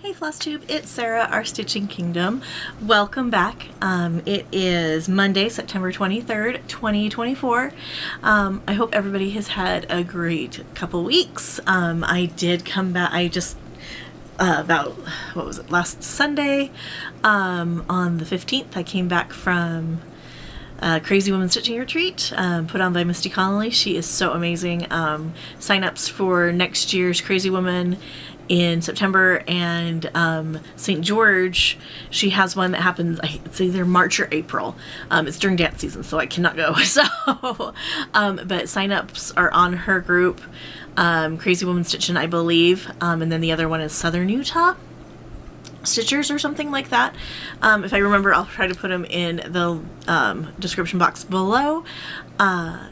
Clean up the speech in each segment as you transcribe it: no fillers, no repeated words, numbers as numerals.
Hey Flosstube, it's Sarah, our Stitching Kingdom. Welcome back. It is Monday, September 23rd, 2024. I hope everybody has had a great couple weeks. I did come back, last Sunday, on the 15th, I came back from Crazy Woman Stitching Retreat, put on by Misty Connolly. She is so amazing. Sign-ups for next year's Crazy Woman in September, and St. George, she has one that happens, it's either March or April. It's during dance season, so I cannot go. So, but sign-ups are on her group, Crazy Woman Stitching, I believe, and then the other one is Southern Utah Stitchers or something like that. If I remember, I'll try to put them in the description box below.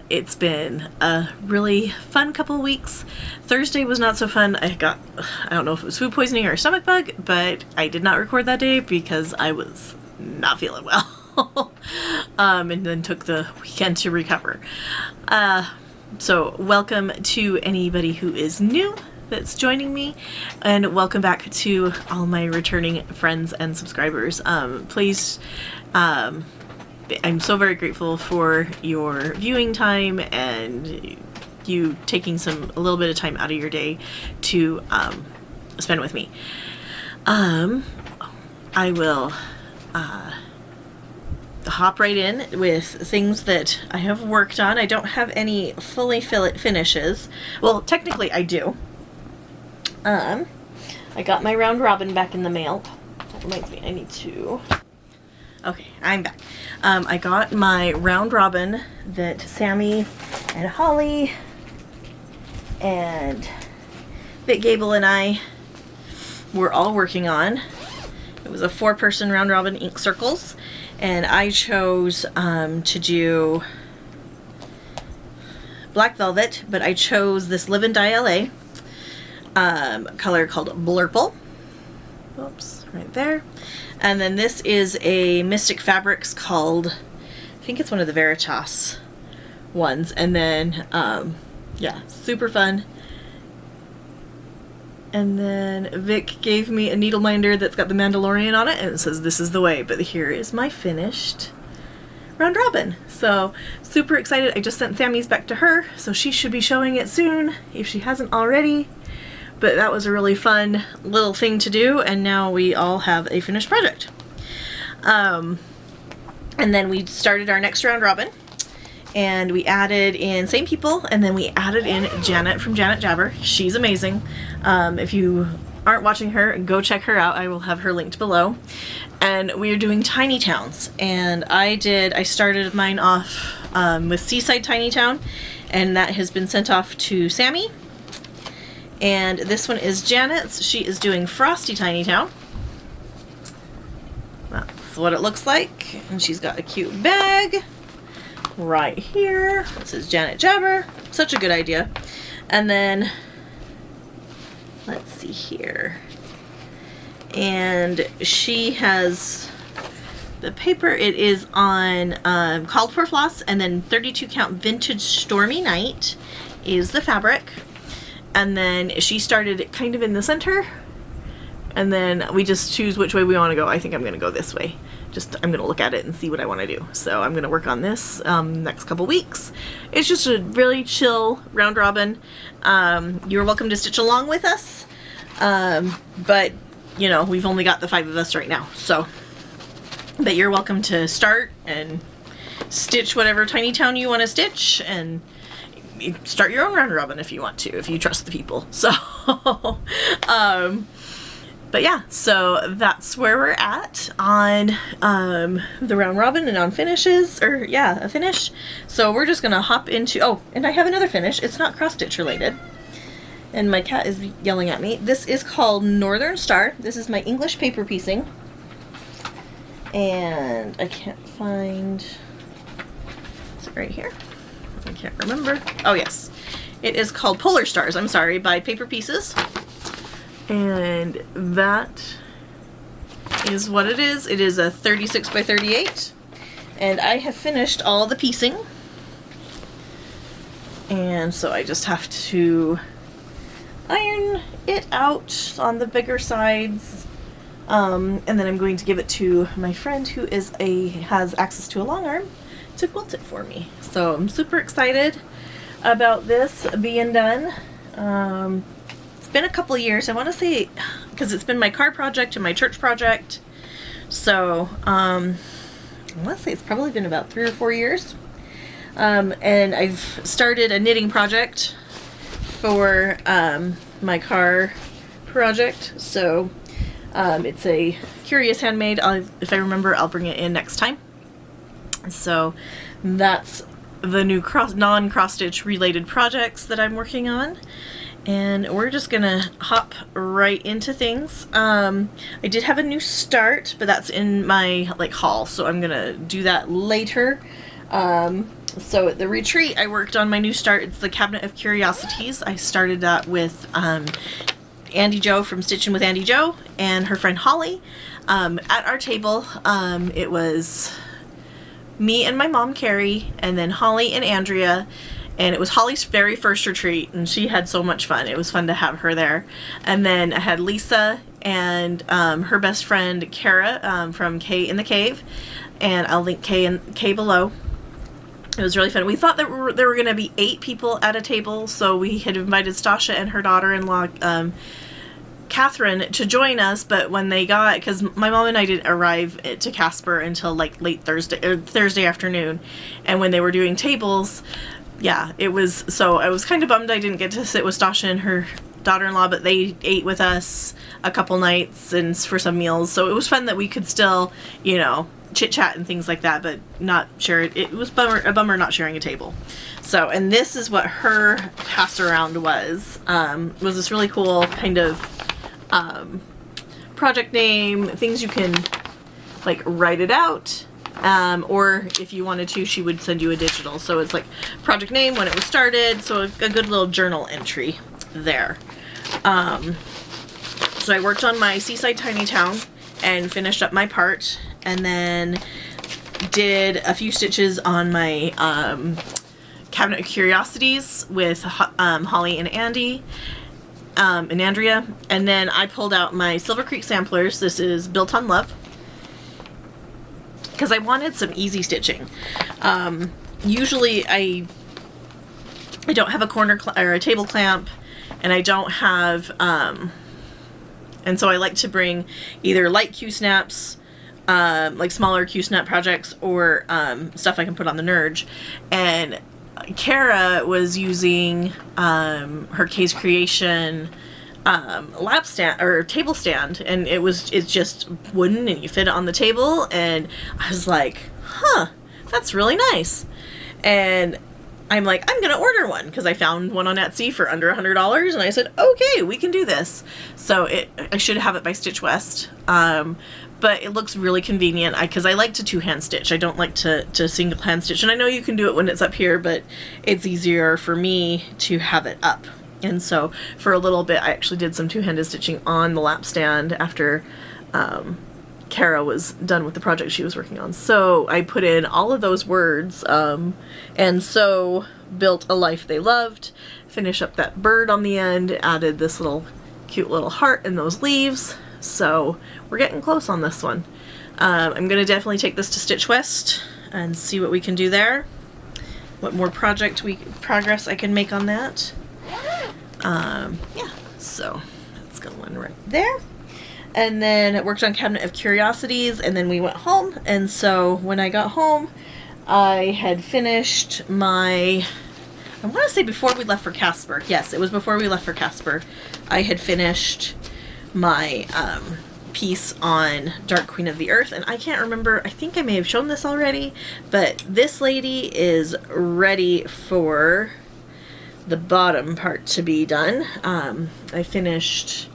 It's been a really fun couple of weeks. Thursday was not so fun. I don't know if it was food poisoning or a stomach bug, but I did not record that day because I was not feeling well. And then took the weekend to recover. So welcome to anybody who is new that's joining me, and welcome back to all my returning friends and subscribers. Please, I'm so very grateful for your viewing time and you taking a little bit of time out of your day to spend with me. I will hop right in with things that I have worked on. I don't have any fully finishes. Well, technically I do. I got my round robin back in the mail. That reminds me, I need to... Okay, I'm back. I got my round robin that Sammy and Holly and Vic Gable and I were all working on. It was a 4-person round robin ink circles, and I chose to do black velvet, but I chose this Live and Die LA color called Blurple. Oops, right there. And then this is a Mystic Fabrics called, I think it's one of the Veritas ones. And then, yeah, super fun. And then Vic gave me a needle minder that's got the Mandalorian on it, and it says, "This is the way." But here is my finished round robin. So super excited. I just sent Sammy's back to her, so she should be showing it soon if she hasn't already. But that was a really fun little thing to do, and now we all have a finished project. And then we started our next round robin, and we added in same people, and then we added in Janet from Janet Jabber. She's amazing. If you aren't watching her, go check her out. I will have her linked below. And we are doing Tiny Towns, and I started mine off with Seaside Tiny Town, and that has been sent off to Sammy. And this one is Janet's. She is doing Frosty Tiny Town. That's what it looks like. And she's got a cute bag right here. This is Janet Jabber. Such a good idea. And then, let's see here. And she has the paper. It is on Called for Floss, and then 32 count Vintage Stormy Night is the fabric. And then she started it kind of in the center, and then we just choose which way we want to go. I think I'm going to go this way. I'm going to look at it and see what I want to do. So I'm going to work on this next couple weeks. It's just a really chill round robin. You're welcome to stitch along with us, but you know, we've only got the 5 of us right now. So, but you're welcome to start and stitch whatever tiny town you want to stitch, and start your own round robin if you want to, if you trust the people. So, but yeah, so that's where we're at on the round robin and on finishes, or yeah, a finish. So we're just gonna hop into, oh, and I have another finish. It's not cross stitch related, and my cat is yelling at me. This is called Northern Star. This is my English paper piecing, and I can't find, is it right here? I can't remember. Oh yes, it is called Polar Stars, I'm sorry, by Paper Pieces. And that is what it is. It is a 36 by 38. And I have finished all the piecing. And so I just have to iron it out on the bigger sides. And then I'm going to give it to my friend who has access to a long arm to quilt it for me. So I'm super excited about this being done. It's been a couple of years, I want to say, because it's been my car project and my church project. So I want to say it's probably been about 3 or 4 years. And I've started a knitting project for my car project. So it's a curious handmade. If I remember, I'll bring it in next time. So that's the new non-cross stitch related projects that I'm working on, and we're just gonna hop right into things. I did have a new start, but that's in my haul, so I'm gonna do that later. So at the retreat, I worked on my new start. It's the Cabinet of Curiosities. I started that with Andy Jo from Stitching with Andy Jo and her friend Holly. At our table, it was me and my mom Carrie, and then Holly and Andrea, and it was Holly's very first retreat, and she had so much fun. It was fun to have her there. And then I had Lisa and her best friend Kara from K in the Cave, and I'll link K below. It was really fun. We thought that there were going to be 8 people at a table, so we had invited Stasha and her daughter-in-law Catherine to join us, but when they got, because my mom and I didn't arrive to Casper until late Thursday afternoon, and when they were doing tables, yeah, it was, so I was kind of bummed I didn't get to sit with Stasha and her daughter-in-law, but they ate with us a couple nights and for some meals, so it was fun that we could still, chit-chat and things like that, but not share it. It was a bummer not sharing a table. So, and this is what her pass-around was this really cool kind of project name, things you can write it out, or if you wanted to, she would send you a digital. So it's project name, when it was started, so a good little journal entry there. So I worked on my Seaside Tiny Town and finished up my part, and then did a few stitches on my Cabinet of Curiosities with Holly and Andy. And Andrea, and then I pulled out my Silver Creek samplers. This is Built on Love, because I wanted some easy stitching. Usually I don't have a corner or a table clamp, and I don't have and so I like to bring either light Q-snaps, smaller Q-snap projects, or stuff I can put on the Nerge. And Kara was using her K's Creation lap stand or table stand, and it's just wooden and you fit it on the table, and I was like, huh, that's really nice. And I'm like, I'm gonna order one, because I found one on Etsy for under $100, and I said, okay, we can do this. So I should have it by Stitch West. But it looks really convenient, because I like to 2-hand stitch. I don't like to single hand stitch. And I know you can do it when it's up here, but it's easier for me to have it up. And so for a little bit, I actually did some 2-handed stitching on the lap stand after Kara was done with the project she was working on. So I put in all of those words, and so built a life they loved, finish up that bird on the end, added this little cute little heart and those leaves. So we're getting close on this one. I'm going to definitely take this to Stitch West and see what we can do there. What more progress I can make on that. Yeah, so that's going right there. And then I worked on Cabinet of Curiosities, and then we went home. And so when I got home, I had finished my, I want to say before we left for Casper. Yes, it was before we left for Casper. I had finished my piece on Dark Queen of the Earth, and I can't remember, I think I may have shown this already, but this lady is ready for the bottom part to be done. I finished,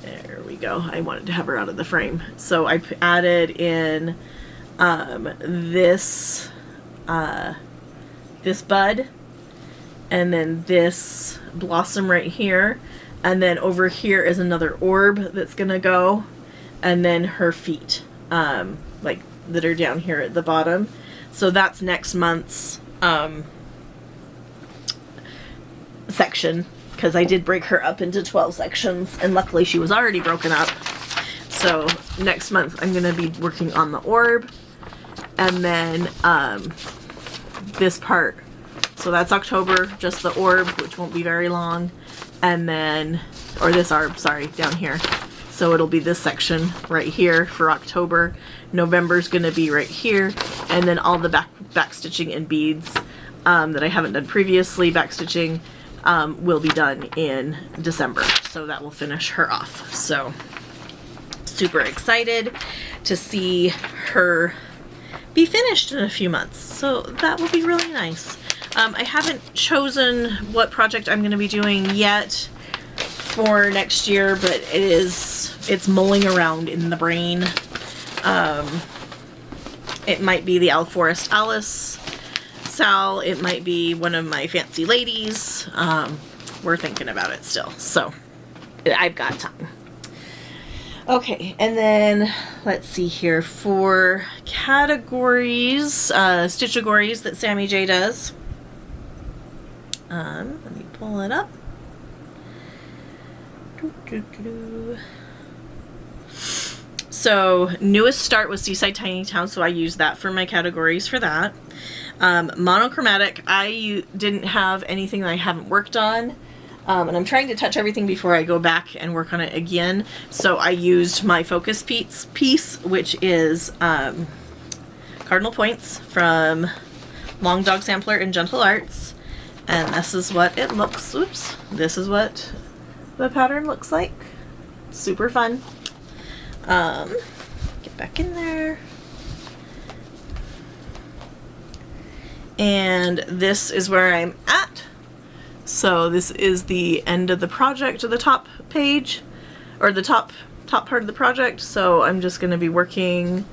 there we go, I wanted to have her out of the frame, so I added in this bud, and then this blossom right here. And then over here is another orb that's gonna go, and then her feet, that are down here at the bottom. So that's next month's section because I did break her up into 12 sections, and luckily she was already broken up. So next month I'm going to be working on the orb, and then this part. So that's October, just the orb, which won't be very long, and then, or this orb, sorry, down here. So it'll be this section right here for October. November's going to be right here, and then all the back stitching and beads that I haven't done previously, back stitching, will be done in December. So that will finish her off. So super excited to see her be finished in a few months. So that will be really nice. I haven't chosen what project I'm going to be doing yet for next year, but it's mulling around in the brain. It might be the Forest Alice Sal, it might be one of my fancy ladies. We're thinking about it still, so I've got time. Okay, and then let's see here for categories, stitchagories that Sammy J does. Let me pull it up. So newest start was Seaside Tiny Town, so I used that for my categories for that. Monochromatic, I didn't have anything that I haven't worked on, and I'm trying to touch everything before I go back and work on it again. So I used my focus piece, which is Cardinal Points from Long Dog Sampler and Gentle Arts. And this is what it looks, oops, this is what the pattern looks like. Super fun. Get back in there. And this is where I'm at. So this is the end of the project, or the top page, or the top part of the project. So I'm just going to be working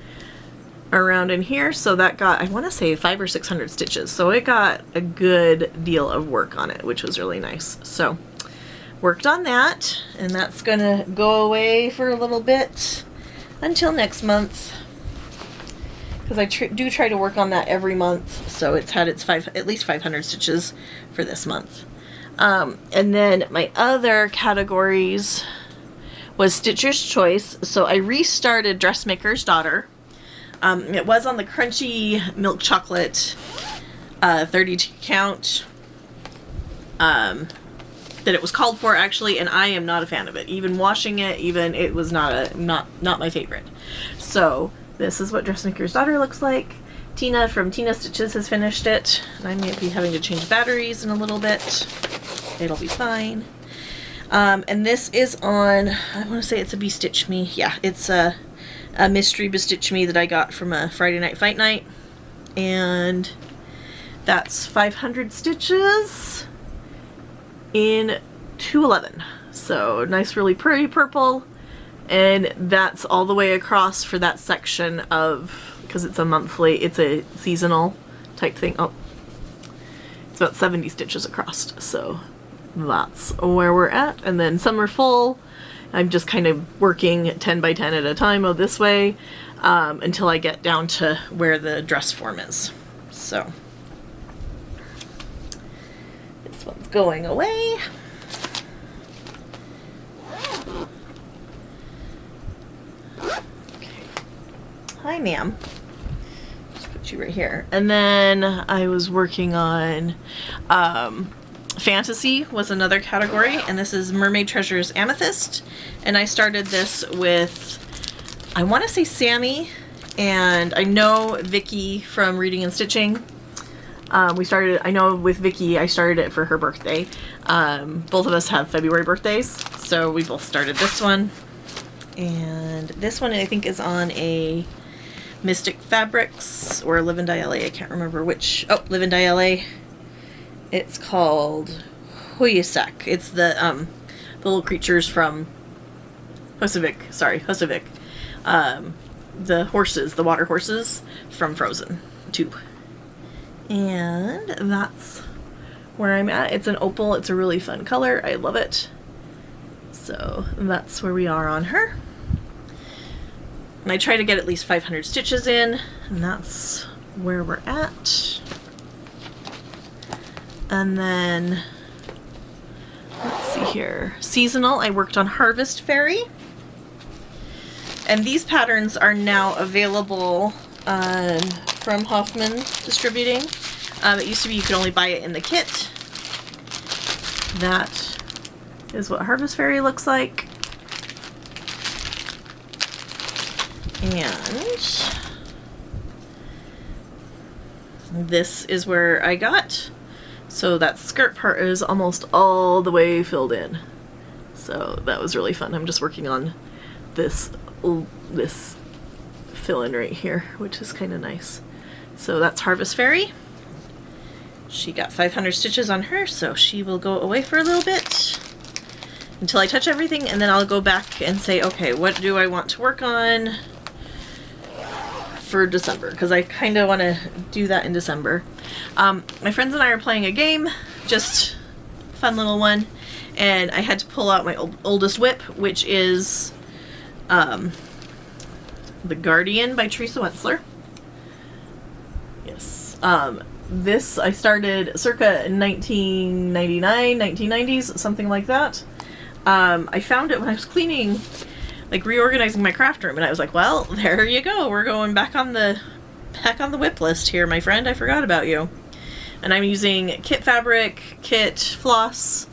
around in here. So that got, I want to say 500 or 600 stitches. So it got a good deal of work on it, which was really nice. So worked on that, and that's going to go away for a little bit until next month, because I do try to work on that every month. So it's had its at least 500 stitches for this month. And then my other categories was Stitcher's Choice. So I restarted Dressmaker's Daughter. It was on the Crunchy Milk Chocolate 32 count that it was called for, actually, and I am not a fan of it. Even washing it, it was not my favorite. So this is what Dressmaker's Daughter looks like. Tina from Tina Stitches has finished it, and I may be having to change batteries in a little bit. It'll be fine. And this is on, I want to say it's a Bestitch Me. Yeah, it's a mystery Bestitch Me that I got from a Friday Night Fight Night. And that's 500 stitches in 211. So nice, really pretty purple. And that's all the way across for that section of, because it's a monthly, it's a seasonal type thing. Oh, it's about 70 stitches across. So that's where we're at. And then some are full. I'm just kind of working 10 by 10 at a time this way until I get down to where the dress form is. So this one's going away. Okay. Hi, ma'am. Just put you right here. And then I was working on Fantasy was another category, and this is Mermaid Treasures Amethyst. And I started this with, I want to say Sammy, and I know Vicky from Reading and Stitching. I know with Vicky, I started it for her birthday. Both of us have February birthdays, so we both started this one. And this one I think is on a Mystic Fabrics or Live and Die LA. I can't remember which. Oh, Live and Die LA. It's called Huyasek. It's the little creatures from Husavik. Sorry, Husavik. The horses, the water horses from Frozen 2. And that's where I'm at. It's an opal. It's a really fun color. I love it. So that's where we are on her. And I try to get at least 500 stitches in, and that's where we're at. And then, let's here. Seasonal, I worked on Harvest Fairy. And these patterns are now available from Hoffman Distributing. It used to be you could only buy it in the kit. That is what Harvest Fairy looks like. And this is where I got. So that skirt part is almost all the way filled in. So that was really fun. I'm just working on this fill-in right here, which is kind of nice. So that's Harvest Fairy. She got 500 stitches on her, so she will go away for a little bit until I touch everything, and then I'll go back and say, okay, what do I want to work on for December? Because I kind of want to do that in December. My friends and I are playing a game, just fun little one, and I had to pull out my oldest whip, which is The Guardian by Teresa Wentzler. Yes. This I started circa 1999, 1990s, something like that. I found it when I was cleaning, like reorganizing my craft room, and I was like, well, there you go. We're going back on the whip list here, my friend. I forgot about you. And I'm using kit fabric, kit floss.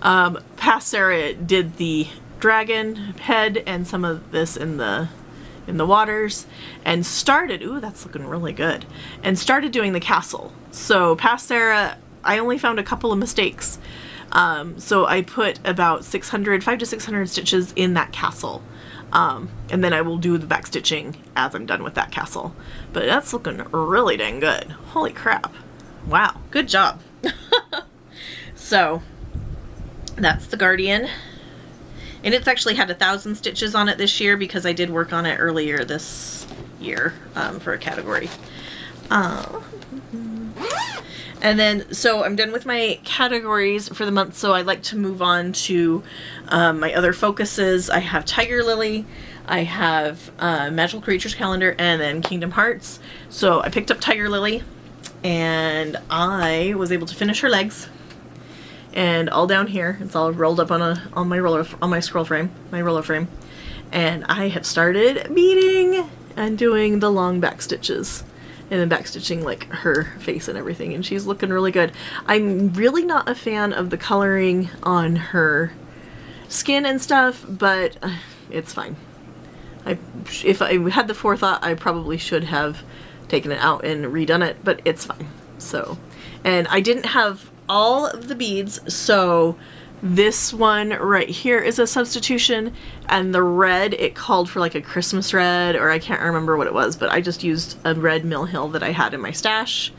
Past Sarah did the dragon head and some of this in the waters, and started, ooh, that's looking really good, and started doing the castle. So past Sarah, I only found a couple of mistakes. So I put about 500 to 600 stitches in that castle. And then I will do the back stitching as I'm done with that castle. But that's looking really dang good. Holy crap. Wow, good job. So that's the Guardian. And it's actually had 1,000 stitches on it this year because I did work on it earlier this year for a category. And then, so I'm done with my categories for the month, so I'd like to move on to my other focuses. I have Tiger Lily, I have Magical Creatures Calendar, and then Kingdom Hearts. So I picked up Tiger Lily, and I was able to finish her legs. And all down here, it's all rolled up on my scroll frame, my roller frame. And I have started beading and doing the long back stitches. And then back stitching like her face and everything, and she's looking really good. I'm really not a fan of the coloring on her skin and stuff, but it's fine. If I had the forethought, I probably should have taken it out and redone it, but it's fine. So, and I didn't have all of the beads, so this one right here is a substitution, and the red, it called for like a Christmas red, or I can't remember what it was, but I just used a red Mill Hill that I had in my stash.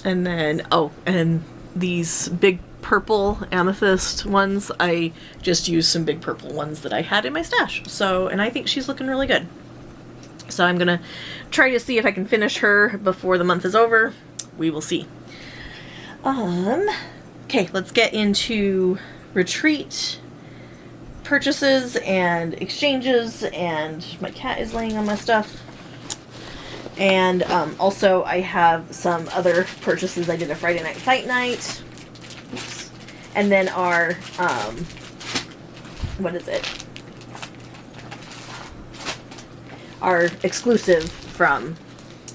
And then, oh, and these big purple amethyst ones, I just used some big purple ones that I had in my stash. So, and I think she's looking really good. So I'm gonna try to see if I can finish her before the month is over. We will see. Okay, let's get into retreat purchases and exchanges, and my cat is laying on my stuff. And also I have some other purchases. I did a Friday Night Fight Night. Oops. And then our, what is it? Our exclusive from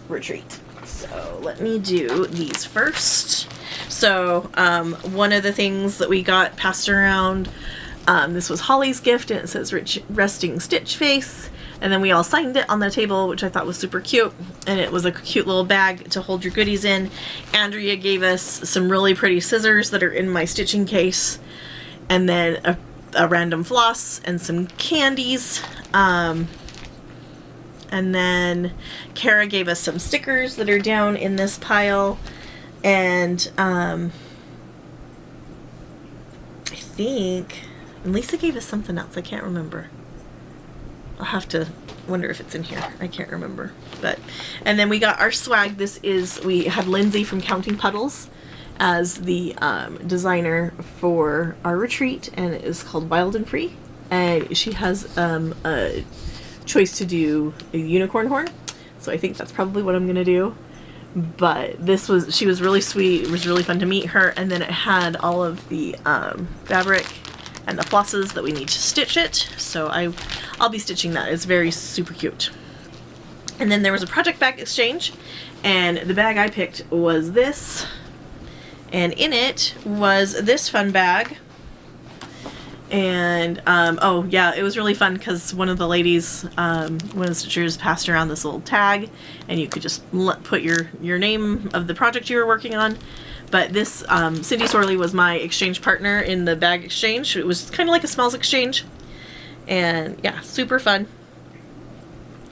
retreat. So let me do these first. So one of the things that we got passed around, this was Holly's gift, and it says Resting Stitch Face, and then we all signed it on the table, which I thought was super cute, and it was a cute little bag to hold your goodies in. Andrea gave us some really pretty scissors that are in my stitching case, and then a random floss and some candies. And then Kara gave us some stickers that are down in this pile. And I think Lisa gave us something else. I can't remember. I'll have to wonder if it's in here. I can't remember. But, and then we got our swag. We had Lindsay from Counting Puddles as the designer for our retreat, and it is called Wild and Free. And she has a choice to do a unicorn horn. So I think that's probably what I'm gonna do. But she was really sweet. It was really fun to meet her. And then it had all of the fabric and the flosses that we need to stitch it. So I'll be stitching that. It's very super cute. And then there was a project bag exchange, and the bag I picked was this, and in it was this fun bag. And oh yeah, it was really fun because one of the ladies, one of the stitchers, passed around this little tag, and you could just put your name of the project you were working on. But this Cindy Sorley was my exchange partner in the bag exchange. It was kind of like a smells exchange, and yeah, super fun.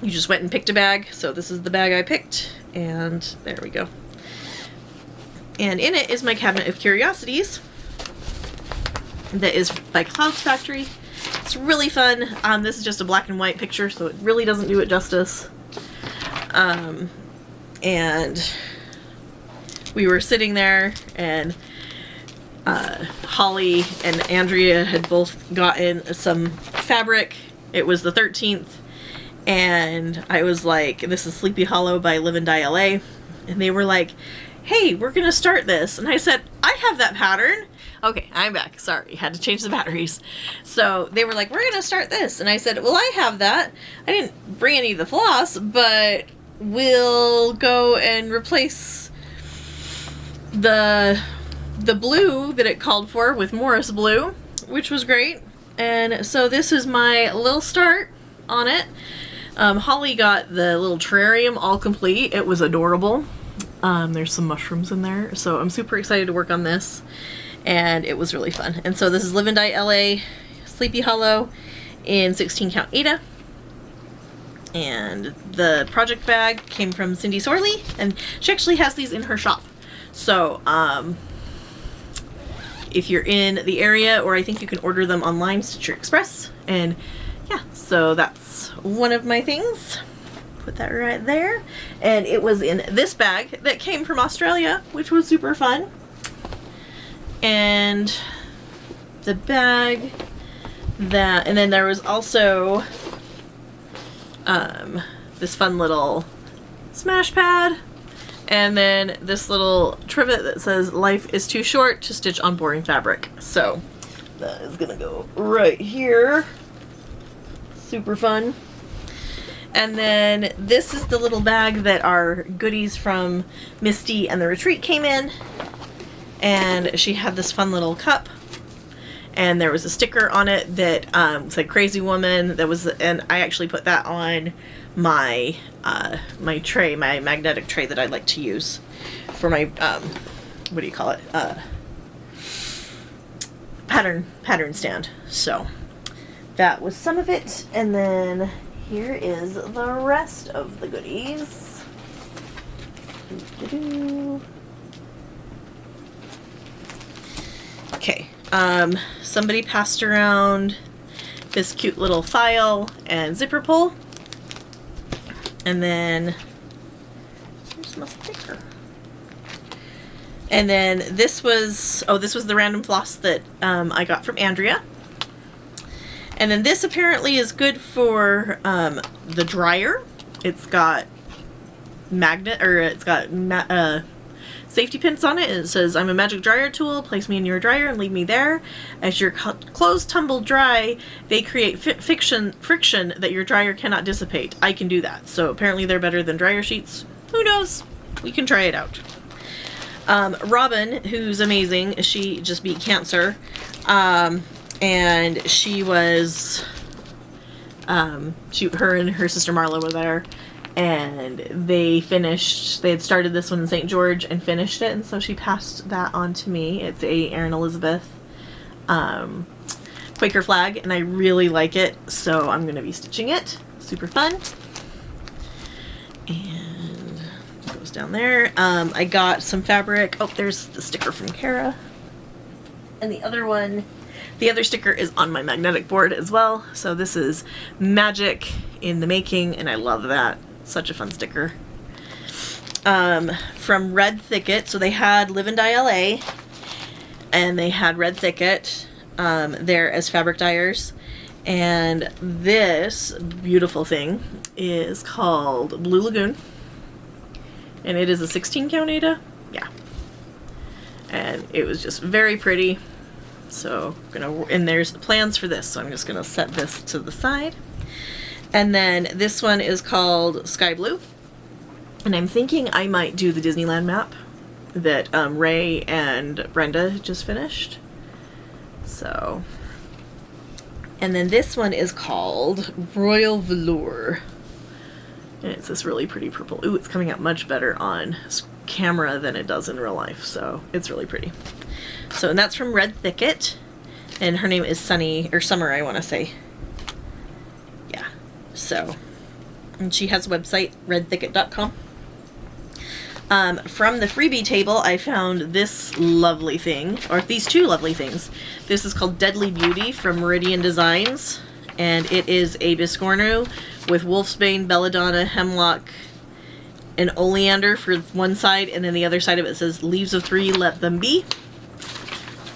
You just went and picked a bag. So this is the bag I picked, and there we go. And in it is my cabinet of curiosities that is by Clouds Factory. It's really fun. This is just a black and white picture, so it really doesn't do it justice. And we were sitting there, and Holly and Andrea had both gotten some fabric. It was the 13th, and I was like, this is Sleepy Hollow by Live and Die LA, and they were like, hey, we're gonna start this. And I said, I have that pattern. Okay, I'm back. Sorry, had to change the batteries. So they were like, we're gonna start this. And I said, well, I have that. I didn't bring any of the floss, but we'll go and replace the blue that it called for with Morris blue, which was great. And so this is my little start on it. Holly got the little terrarium all complete. It was adorable. There's some mushrooms in there, so I'm super excited to work on this, and it was really fun. And so this is Live and Die LA Sleepy Hollow in 16 count Aida, and the project bag came from Cindy Sorley, and she actually has these in her shop. So if you're in the area, or I think you can order them online, Stitcher Express. And yeah, so that's one of my things. Put that right there. And it was in this bag that came from Australia, which was super fun. And the bag that, and then there was also this fun little smash pad, and then this little trivet that says life is too short to stitch on boring fabric. So that is gonna go right here. Super fun. And then this is the little bag that our goodies from Misty and the Retreat came in. And she had this fun little cup. And there was a sticker on it that said Crazy Woman. That was, and I actually put that on my my tray, my magnetic tray that I like to use for my what do you call it? Pattern stand. So that was some of it, and then here is the rest of the goodies. Okay, somebody passed around this cute little file and zipper pull, and then here's my sticker. And then this was, oh, this was the random floss that I got from Andrea. And then this apparently is good for the dryer. It's got magnet, or it's got safety pins on it, and it says, I'm a magic dryer tool, place me in your dryer and leave me there. As your clothes tumble dry, they create friction that your dryer cannot dissipate. I can do that. So apparently they're better than dryer sheets. Who knows? We can try it out. Robin, who's amazing, she just beat cancer. And she was, her and her sister Marla were there, and they had started this one in St. George and finished it, and so she passed that on to me. It's a Erin Elizabeth Quaker flag, and I really like it, so I'm going to be stitching it. Super fun. And it goes down there. I got some fabric. Oh, there's the sticker from Kara. And the other sticker is on my magnetic board as well. So this is Magic in the Making, and I love that. Such a fun sticker. From Red Thicket, so they had Live and Die LA, and they had Red Thicket there as fabric dyers. And this beautiful thing is called Blue Lagoon, and it is a 16 count Aida. Yeah. And it was just very pretty. So and there's plans for this, so I'm just gonna set this to the side. And then this one is called Sky Blue. And I'm thinking I might do the Disneyland map that Ray and Brenda just finished. So, and then this one is called Royal Velour. And it's this really pretty purple. Ooh, it's coming out much better on camera than it does in real life, so it's really pretty. So, and that's from Red Thicket, and her name is Sunny, or Summer, I want to say. Yeah, so, and she has a website, redthicket.com. From the freebie table, I found this lovely thing, or these two lovely things. This is called Deadly Beauty from Meridian Designs, and it is a biscornu with wolfsbane, belladonna, hemlock, and oleander for one side, and then the other side of it says leaves of 3, let them be.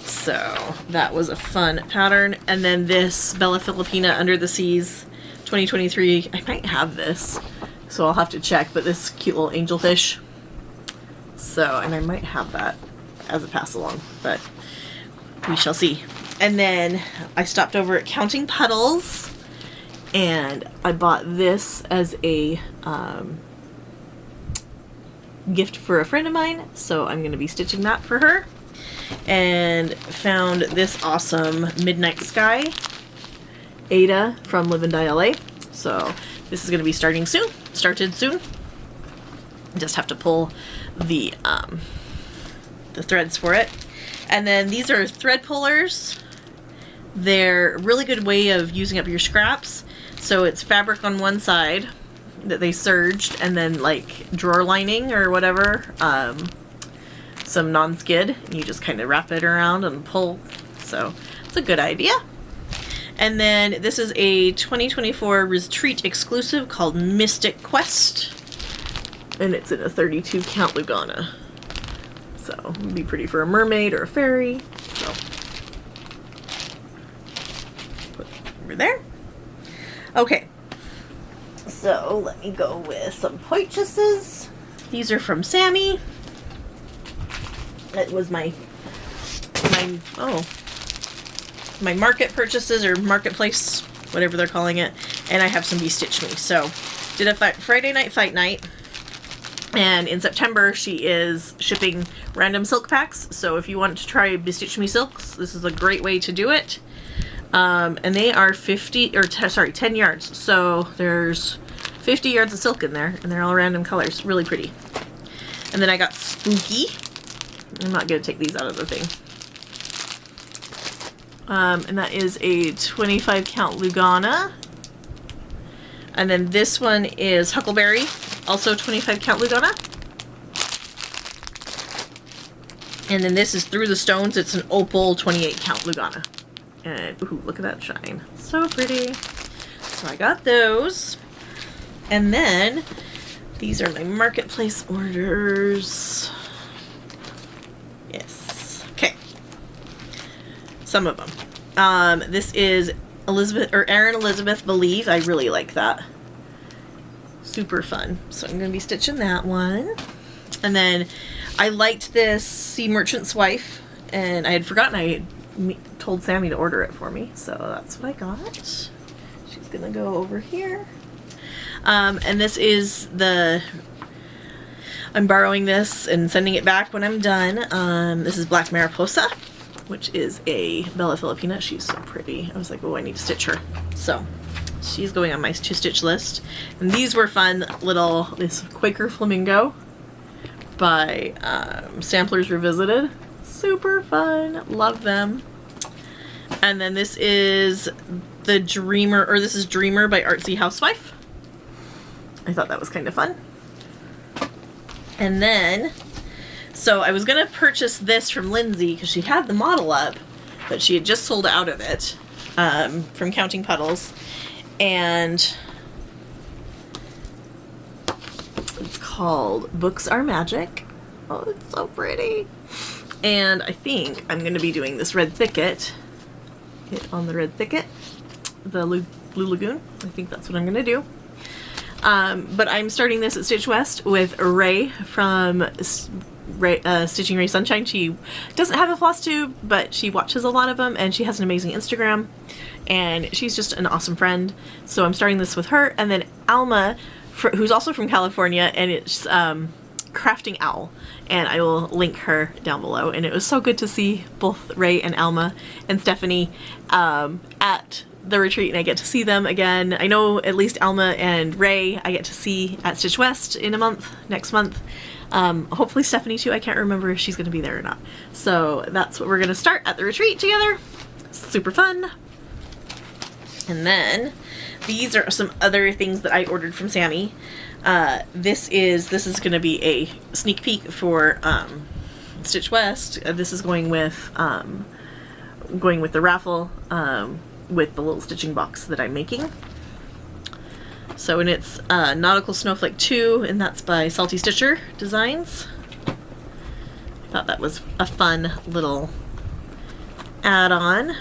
So that was a fun pattern. And then this Bella Filipina Under the Seas 2023, I might have this, so I'll have to check, but this cute little angelfish. So, and I might have that as a pass along, but we shall see. And then I stopped over at Counting Puddles, and I bought this as a gift for a friend of mine, so I'm going to be stitching that for her. And found this awesome Midnight Sky Ada from Live and Die LA. So this is going to be started soon. Just have to pull the threads for it. And then these are thread pullers. They're a really good way of using up your scraps. So it's fabric on one side that they serged, and then like drawer lining or whatever, some non-skid, and you just kind of wrap it around and pull. So it's a good idea. And then this is a 2024 Retreat exclusive called Mystic Quest, and it's in a 32 count Lugana. So it'd be pretty for a mermaid or a fairy. So put it over there. Okay. So let me go with some purchases. These are from Sammy. That was my market purchases, or marketplace, whatever they're calling it. And I have some Be Stitch Me. So did a Friday night fight night. And in September, she is shipping random silk packs. So if you want to try Be Stitch Me silks, this is a great way to do it. And they are 10 yards. So there's 50 yards of silk in there, and they're all random colors. Really pretty. And then I got Spooky. I'm not going to take these out of the thing. And that is a 25 count Lugana. And then this one is Huckleberry, also 25 count Lugana. And then this is Through the Stones. It's an opal 28 count Lugana. And ooh, look at that shine. So pretty. So I got those. And then these are my marketplace orders. Yes. Okay. Some of them. This is Erin Elizabeth Believe. I really like that. Super fun. So I'm going to be stitching that one. And then I liked this Sea Merchant's Wife, and I had forgotten I told Sammy to order it for me, so that's what I got. She's going to go over here. And this is I'm borrowing this and sending it back when I'm done. This is Black Mariposa, which is a Bella Filipina. She's so pretty. I was like, oh, I need to stitch her. So she's going on my to stitch list. And these were fun this Quaker Flamingo by Samplers Revisited. Super fun. Love them. And then this is Dreamer by Artsy Housewife. I thought that was kind of fun. And then, so I was going to purchase this from Lindsay because she had the model up, but she had just sold out of it from Counting Puddles. And it's called Books Are Magic. Oh, it's so pretty. And I think I'm going to be doing this Red Thicket. Hit on the Red Thicket. The Blue Lagoon. I think that's what I'm going to do. But I'm starting this at Stitch West with Ray from Stitching Ray Sunshine. She doesn't have a floss tube, but she watches a lot of them, and she has an amazing Instagram, and she's just an awesome friend. So I'm starting this with her, and then Alma, who's also from California, and it's Crafting Owl, and I will link her down below. And it was so good to see both Ray and Alma and Stephanie at the retreat, and I get to see them again. I know at least Alma and Ray I get to see at Stitch West in a month, next month. Hopefully Stephanie too. I can't remember if she's going to be there or not. So that's what we're going to start at the retreat together. Super fun. And then these are some other things that I ordered from Sammy. This is going to be a sneak peek for Stitch West. This is going with the raffle with the little stitching box that I'm making. So, and it's Nautical Snowflake 2, and that's by Salty Stitcher Designs. I thought that was a fun little add-on.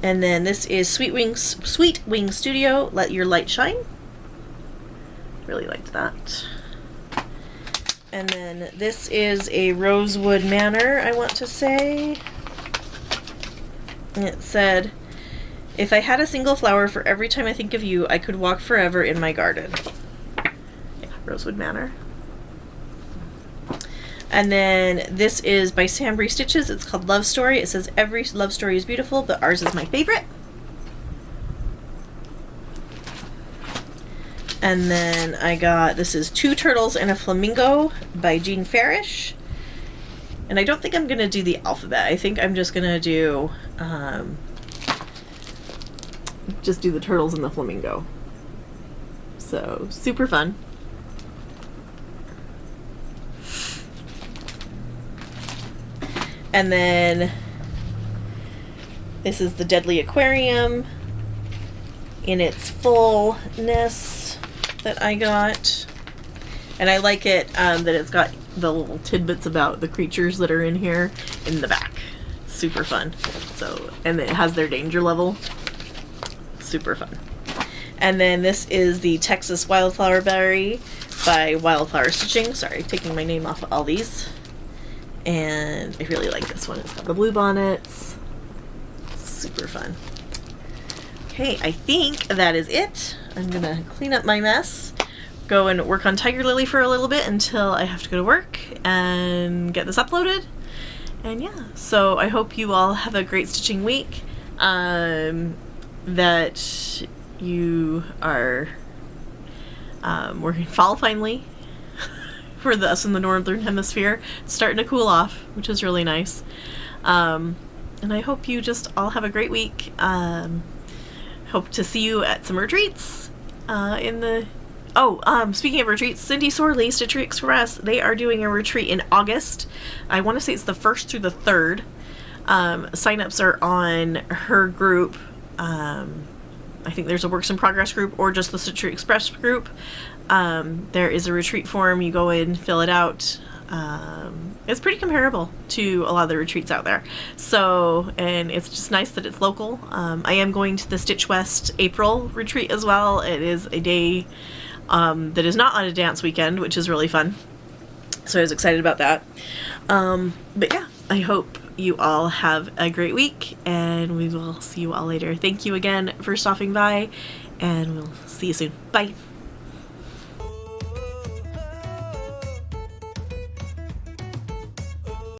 And then this is Sweet Wing Studio, Let Your Light Shine. Really liked that. And then this is a Rosewood Manor, I want to say. And it said, if I had a single flower for every time I think of you, I could walk forever in my garden. Yeah, Rosewood Manor. And then this is by Sambry Stitches. It's called Love Story. It says, every love story is beautiful, but ours is my favorite. And then I got, this is Two Turtles and a Flamingo by Jean Farish. And I don't think I'm going to do the alphabet. I think I'm just going to do, the turtles and the flamingo. So, super fun. And then this is the Deadly Aquarium in its fullness that I got. And I like it that it's got the little tidbits about the creatures that are in here in the back. Super fun. So, and it has their danger level. Super fun. And then this is the Texas Wildflower Berry by Wildflower Stitching. Sorry, taking my name off of all these. And I really like this one. It's got the blue bonnets. Super fun. Okay, I think that is it. I'm gonna clean up my mess, go and work on Tiger Lily for a little bit until I have to go to work and get this uploaded. And yeah, so I hope you all have a great stitching week. That you are working fall finally for us in the northern hemisphere. It's starting to cool off, which is really nice. And I hope you just all have a great week. Hope to see you at some retreats speaking of retreats, Cindy Sorley, Stitchery Express, they are doing a retreat in August. I want to say it's the 1st through the 3rd. Sign-ups are on her group. I think there's a Works in Progress group or just the Stitchery Express group. There is a retreat form. You go in, fill it out. It's pretty comparable to a lot of the retreats out there. So, and it's just nice that it's local. I am going to the Stitch West April retreat as well. It is a day that is not on a dance weekend, which is really fun. So I was excited about that. But yeah, I hope you all have a great week, and we will see you all later. Thank you again for stopping by, and we'll see you soon. Bye.